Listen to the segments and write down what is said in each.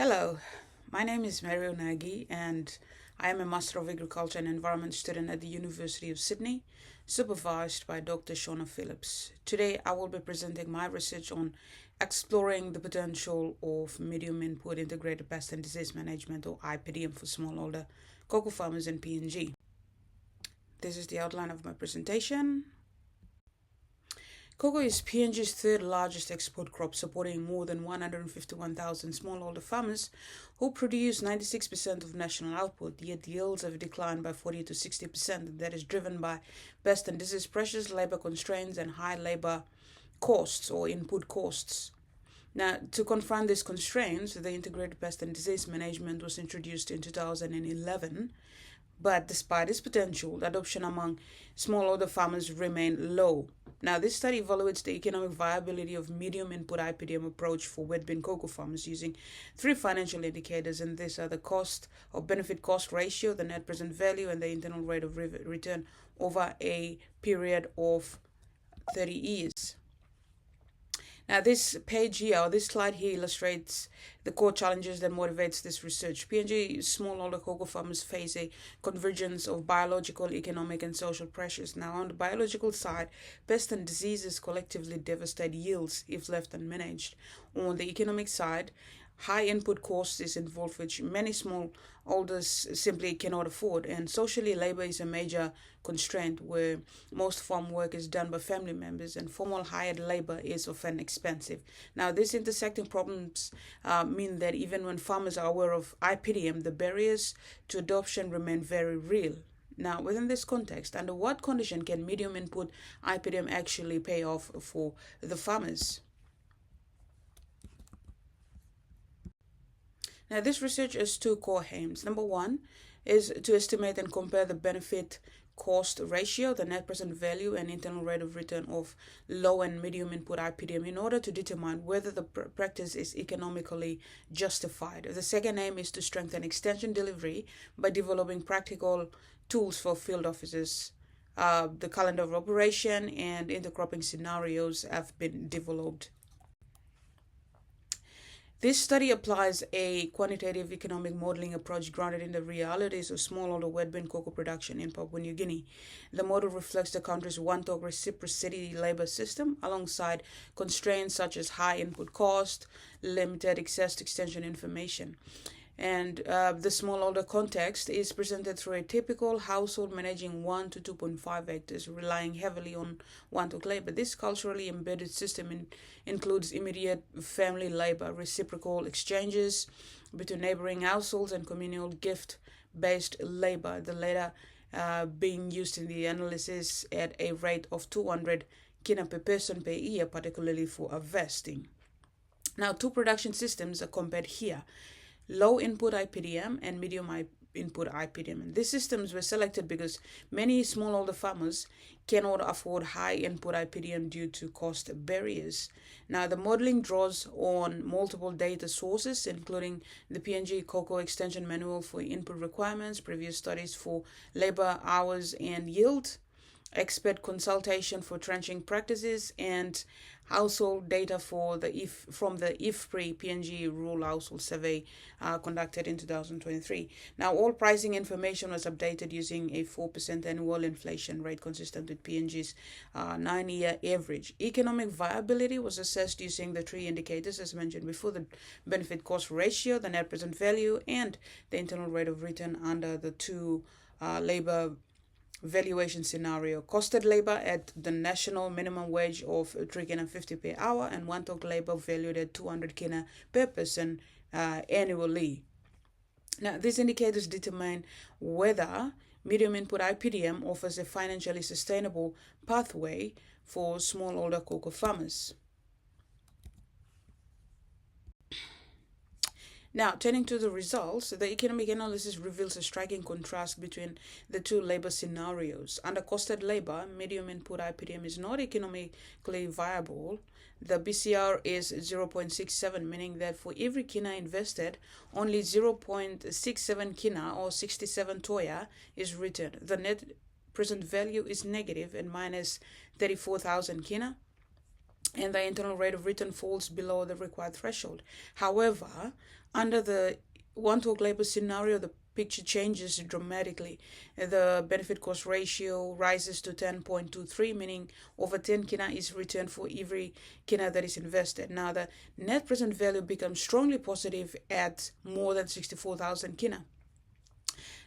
Hello, my name is Mario Nagy and I am a Master of Agriculture and Environment student at the University of Sydney, supervised by Dr. Shauna Phillips. Today I will be presenting my research on exploring the potential of medium input integrated pest and disease management, or IPDM, for smallholder cocoa farmers in PNG. This is the outline of my presentation. Cocoa is PNG's third largest export crop, supporting more than 151,000 smallholder farmers who produce 96% of national output, yet yields have declined by 40 to 60%. That is driven by pest and disease pressures, labor constraints, and high labor costs or input costs. Now, to confront these constraints, the Integrated Pest and Disease Management was introduced in 2011. But despite its potential, the adoption among smallholder farmers remained low. Now, this study evaluates the economic viability of medium input IPDM approach for WETBEAN cocoa farmers using three financial indicators, and these are the cost or benefit cost ratio, the net present value, and the internal rate of return over a period of 30 years. Now, this page here, or this slide here, illustrates the core challenges that motivates this research. PNG smallholder cocoa farmers face a convergence of biological, economic, and social pressures. Now, on the biological side, pests and diseases collectively devastate yields if left unmanaged. On the economic side, high input costs is involved, which many smallholders simply cannot afford. And socially, labor is a major constraint where most farm work is done by family members, and formal hired labor is often expensive. Now, these intersecting problems mean that even when farmers are aware of IPDM, the barriers to adoption remain very real. Now, within this context, under what condition can medium input IPDM actually pay off for the farmers? Now, this research has two core aims. Number one is to estimate and compare the benefit cost ratio, the net present value, and internal rate of return of low and medium input IPDM in order to determine whether the practice is economically justified. The second aim is to strengthen extension delivery by developing practical tools for field officers. The calendar of operation and intercropping scenarios have been developed. This study applies a quantitative economic modeling approach grounded in the realities of smallholder WETBEAN cocoa production in Papua New Guinea. The model reflects the country's one-talk reciprocity labor system alongside constraints such as high input cost, limited access to extension information. And the smallholder context is presented through a typical household managing 1 to 2.5 hectares, relying heavily on one-talk labor. This culturally embedded system includes immediate family labor, reciprocal exchanges between neighboring households, and communal gift-based labor, the latter being used in the analysis at a rate of 200 kina per person per year, particularly for harvesting. Now, two production systems are compared here: low input IPDM and medium input IPDM. And these systems were selected because many smallholder farmers cannot afford high input IPDM due to cost barriers. Now, the modeling draws on multiple data sources, including the PNG Cocoa Extension Manual for input requirements, previous studies for labor hours and yield, expert consultation for trenching practices, and household data from the IFPRI PNG Rural Household Survey conducted in 2023. Now, all pricing information was updated using a 4% annual inflation rate consistent with PNG's 9-year average. Economic viability was assessed using the three indicators as mentioned before: the benefit cost ratio, the net present value, and the internal rate of return under the two labor valuation scenario: costed labor at the national minimum wage of 3 kina 50 per hour, and one-talk labor valued at 200 kina per person annually. Now, these indicators determine whether medium input IPDM offers a financially sustainable pathway for smallholder cocoa farmers. Now, turning to the results, the economic analysis reveals a striking contrast between the two labor scenarios. Under costed labor, medium input IPDM is not economically viable. The BCR is 0.67, meaning that for every kina invested, only 0.67 kina or 67 toya is returned. The net present value is negative and minus 34,000 kina. and the internal rate of return falls below the required threshold. However, under the one-talk labor scenario, the picture changes dramatically. The benefit cost ratio rises to 10.23, meaning over 10 kina is returned for every kina that is invested. Now, the net present value becomes strongly positive at more than 64,000 kina.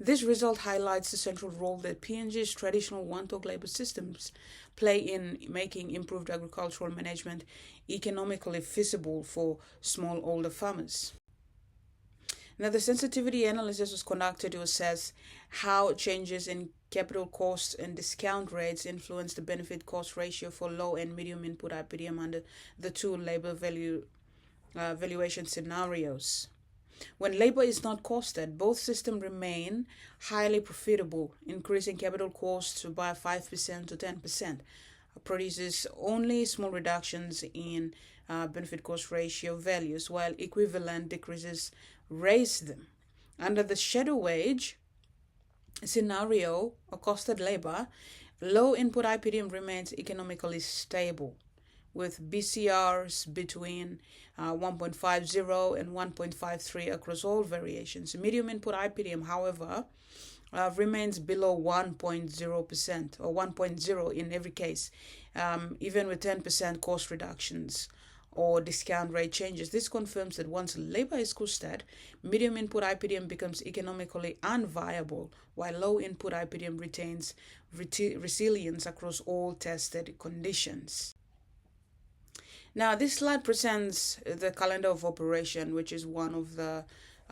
This result highlights the central role that PNG's traditional one-talk labor systems play in making improved agricultural management economically feasible for smallholder farmers. Now, the sensitivity analysis was conducted to assess how changes in capital costs and discount rates influence the benefit cost ratio for low and medium input IPDM under the two labor valuation scenarios. When labor is not costed, both systems remain highly profitable. Increasing capital costs by 5% to 10% produces only small reductions in benefit cost ratio values, while equivalent decreases raise them. Under the shadow wage scenario or costed labor, low input IPDM remains economically stable, with BCRs between 1.50 and 1.53 across all variations. Medium input IPDM, however, remains below 1.0% or 1.0 in every case, even with 10% cost reductions or discount rate changes. This confirms that once labor is costed, medium input IPDM becomes economically unviable, while low input IPDM retains resilience across all tested conditions. Now, this slide presents the calendar of operation, which is one of the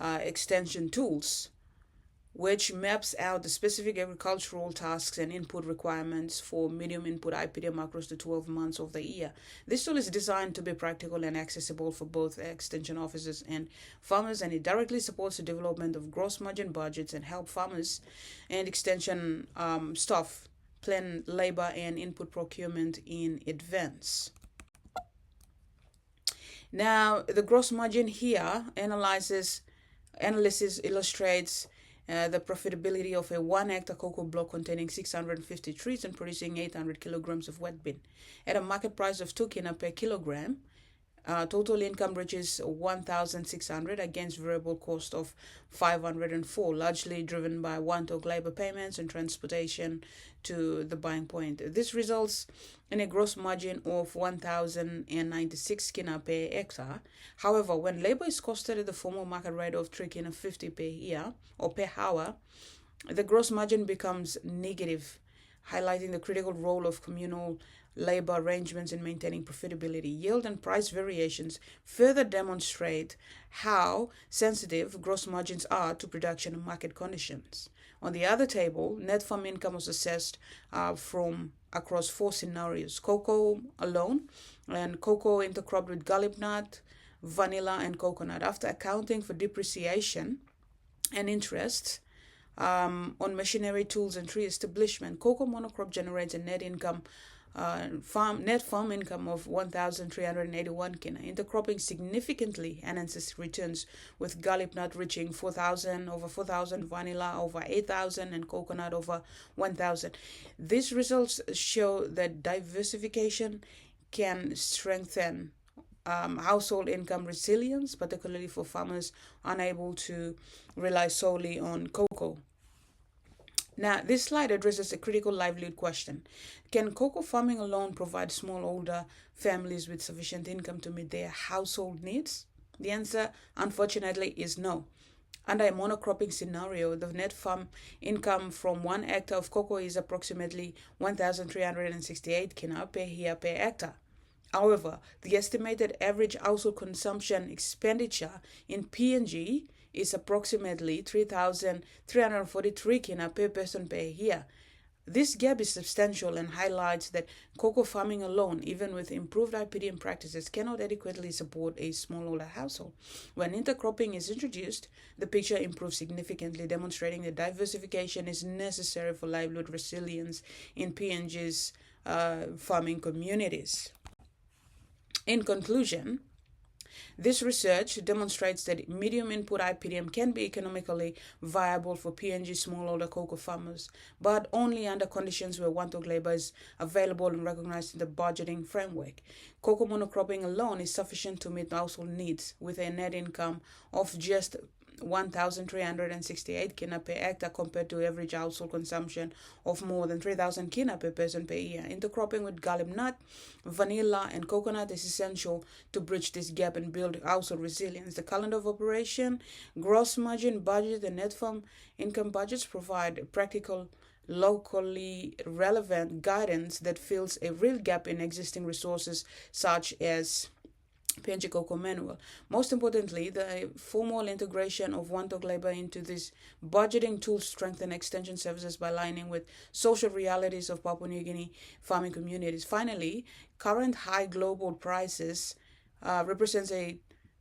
extension tools, which maps out the specific agricultural tasks and input requirements for medium input IPDM across the 12 months of the year. This tool is designed to be practical and accessible for both extension officers and farmers, and it directly supports the development of gross margin budgets and help farmers and extension staff plan labor and input procurement in advance. Now, the gross margin here analysis illustrates the profitability of a 1 hectare cocoa block containing 650 trees and producing 800 kilograms of wet bean. At a market price of 2 kina per kilogram, total income reaches 1,600 against variable cost of 504, largely driven by one-talk labor payments and transportation to the buying point. This results in a gross margin of 1,096 kina per hectare. However, when labor is costed at the formal market rate of 3 kina 50 per year or per hour, the gross margin becomes negative, highlighting the critical role of communal labor arrangements in maintaining profitability. Yield and price variations further demonstrate how sensitive gross margins are to production and market conditions. On the other table, net farm income was assessed from across 4 scenarios: cocoa alone, and cocoa intercropped with gallop nut, vanilla, and coconut. After accounting for depreciation and interest on machinery, tools, and tree establishment, cocoa monocrop generates a net income net farm income of 1,381 kina. Intercropping significantly enhances returns, with gallop nut reaching 4,000, over 4,000, vanilla over 8,000, and coconut over 1,000. These results show that diversification can strengthen household income resilience, particularly for farmers unable to rely solely on cocoa. Now, this slide addresses a critical livelihood question. Can cocoa farming alone provide smallholder families with sufficient income to meet their household needs? The answer, unfortunately, is no. Under a monocropping scenario, the net farm income from 1 hectare of cocoa is approximately 1,368 kina per year per hectare. However, the estimated average household consumption expenditure in PNG is approximately 3,343 kina per person per year. This gap is substantial and highlights that cocoa farming alone, even with improved IPDM practices, cannot adequately support a smallholder household. When intercropping is introduced, the picture improves significantly, demonstrating that diversification is necessary for livelihood resilience in PNG's farming communities. In conclusion, This research demonstrates that medium input IPDM can be economically viable for PNG smallholder cocoa farmers, but only under conditions where one-talk labor is available and recognized in the budgeting framework. Cocoa monocropping alone is sufficient to meet household needs with a net income of just 1,368 kina per hectare compared to average household consumption of more than 3,000 kina per person per year. Intercropping with garlic nut, vanilla, and coconut is essential to bridge this gap and build household resilience. The calendar of operation, gross margin budget, and net farm income budgets provide practical, locally relevant guidance that fills a real gap in existing resources such as PNG Cocoa Manual. Most importantly, the formal integration of one-talk labor into these budgeting tools strengthen extension services by aligning with social realities of Papua New Guinea farming communities. Finally, current high global prices represents a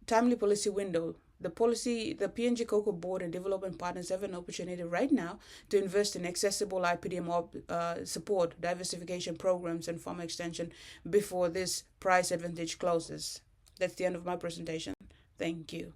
timely policy window. The PNG Cocoa Board and development partners have an opportunity right now to invest in accessible IPDM support, diversification programs, and farm extension before this price advantage closes. That's the end of my presentation. Thank you.